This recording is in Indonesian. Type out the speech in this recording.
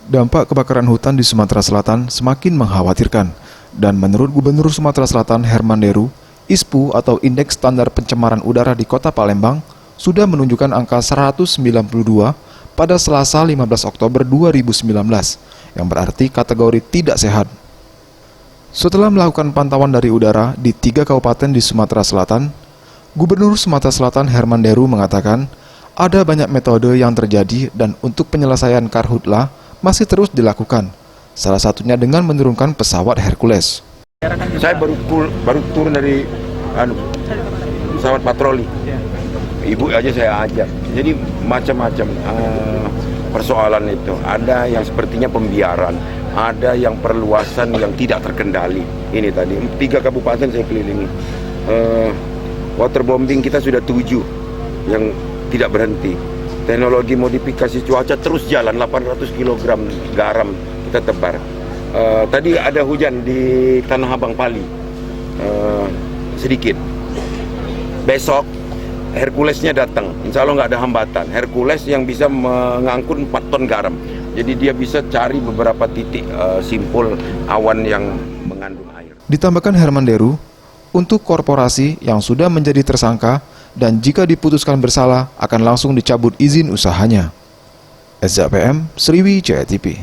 Dampak kebakaran hutan di Sumatera Selatan semakin mengkhawatirkan, dan menurut Gubernur Sumatera Selatan Herman Deru, ISPU atau Indeks Standar Pencemaran Udara di Kota Palembang sudah menunjukkan angka 192 pada Selasa 15 Oktober 2019, yang berarti kategori tidak sehat. Setelah melakukan pantauan dari udara di 3 kabupaten di Sumatera Selatan, Gubernur Sumatera Selatan Herman Deru mengatakan ada banyak metode yang terjadi dan untuk penyelesaian karhutla masih terus dilakukan, salah satunya dengan menurunkan pesawat Hercules. Saya baru turun dari pesawat patroli. Ibu aja saya ajak. Jadi macam-macam persoalan itu. Ada yang sepertinya pembiaran, ada yang perluasan yang tidak terkendali. Ini tadi 3 kabupaten saya kelilingi. Waterbombing kita sudah 7 yang tidak berhenti. Teknologi modifikasi cuaca terus jalan, 800 kg garam kita tebar. Tadi ada hujan di Tanah Abang Pali, sedikit. Besok Herculesnya datang, insya Allah nggak ada hambatan. Hercules yang bisa mengangkut 4 ton garam. Jadi dia bisa cari beberapa titik simpul awan yang mengandung air. Ditambahkan Herman Deru, untuk korporasi yang sudah menjadi tersangka dan jika diputuskan bersalah akan langsung dicabut izin usahanya. SZPM, Sriwijaya TV.